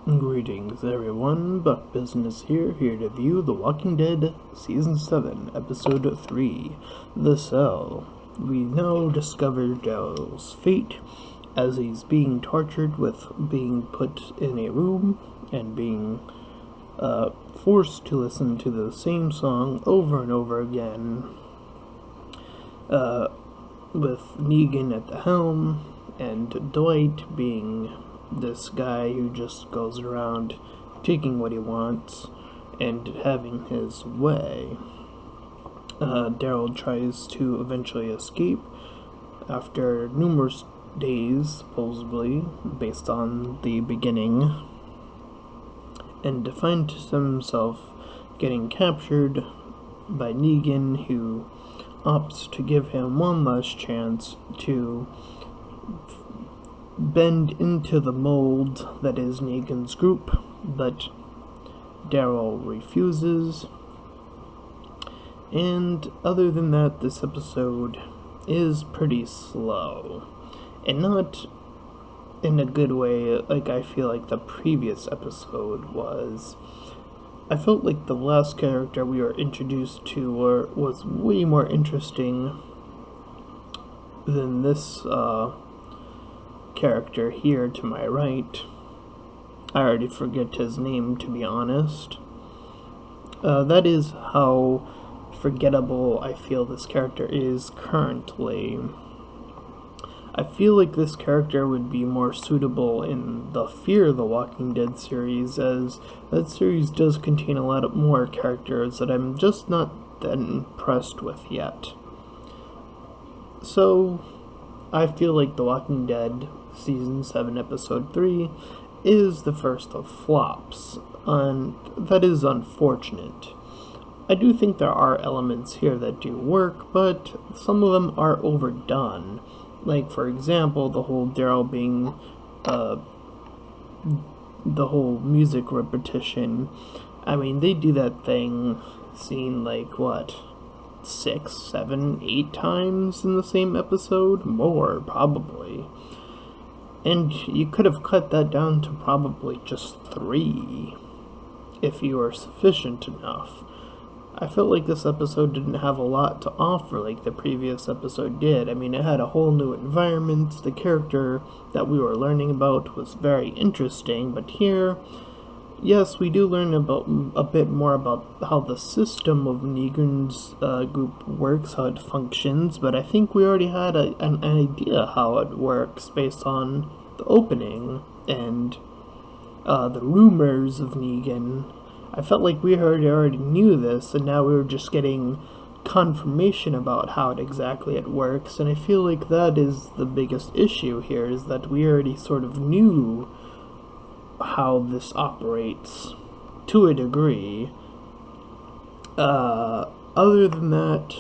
Greetings everyone, Buck Business here to view The Walking Dead Season 7, Episode 3, The Cell. We now discover Daryl's fate as he's being tortured with being put in a room and being forced to listen to the same song over and over again, with Negan at the helm and Dwight being this guy who just goes around taking what he wants and having his way. Daryl tries to eventually escape after numerous days, supposedly, based on the beginning, and finds himself getting captured by Negan, who opts to give him one last chance to bend into the mold that is Negan's group, but Daryl refuses. And other than that, this episode is pretty slow, and not in a good way like I feel like the previous episode was. I felt like the last character we were introduced to was way more interesting than this character here to my right. I already forget his name, to be honest. That is how forgettable I feel this character is currently. I feel like this character would be more suitable in the Fear the Walking Dead series, as that series does contain a lot more characters that I'm just not that impressed with yet. So, I feel like The Walking Dead Season 7, Episode 3 is the first of flops, and that is unfortunate. I do think there are elements here that do work, but some of them are overdone. Like, for example, the whole Daryl being, the whole music repetition. I mean, they do that scene like, what, 6, 7, 8 times in the same episode? More, probably. And you could have cut that down to probably just 3, if you were sufficient enough. I felt like this episode didn't have a lot to offer like the previous episode did. I mean, it had a whole new environment, the character that we were learning about was very interesting, but here, yes, we do learn about a bit more about how the system of Negan's group works, how it functions, but I think we already had an idea how it works based on the opening and the rumors of Negan. I felt like we already knew this, and now we were just getting confirmation about how exactly it works, and I feel like that is the biggest issue here, is that we already sort of knew how this operates to a degree. Other than that,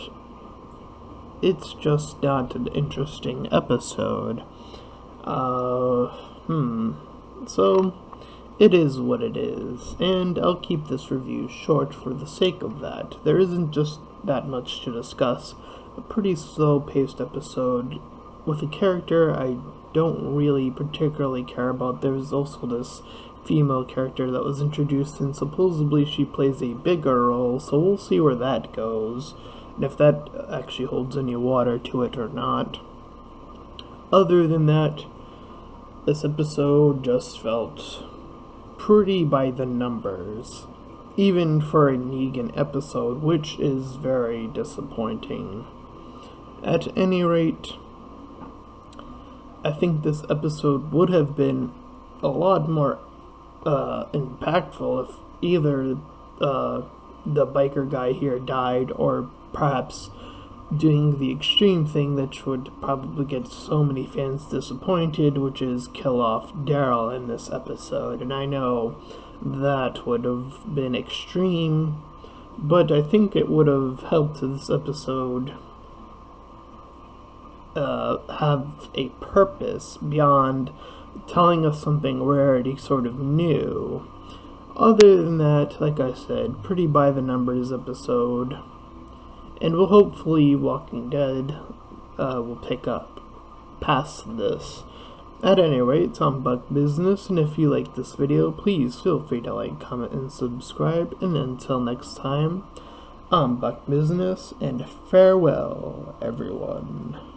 it's just not an interesting episode. So, it is what it is, and I'll keep this review short for the sake of that. There isn't just that much to discuss. A pretty slow-paced episode with a character I don't really particularly care about. There's also this female character that was introduced, and supposedly she plays a bigger role, so we'll see where that goes, and if that actually holds any water to it or not. Other than that, this episode just felt pretty by the numbers, even for a Negan episode, which is very disappointing. At any rate, I think this episode would have been a lot more impactful if either the biker guy here died, or perhaps doing the extreme thing that would probably get so many fans disappointed, which is kill off Daryl in this episode. And I know that would have been extreme, but I think it would have helped this episode have a purpose beyond telling us something we already sort of knew. Other than that, like I said, pretty by the numbers episode. And will hopefully Walking Dead will pick up past this. At any rate, it's on Buck Business, and if you like this video, please feel free to like, comment, and subscribe. And until next time, I'm Buck Business, and farewell, everyone.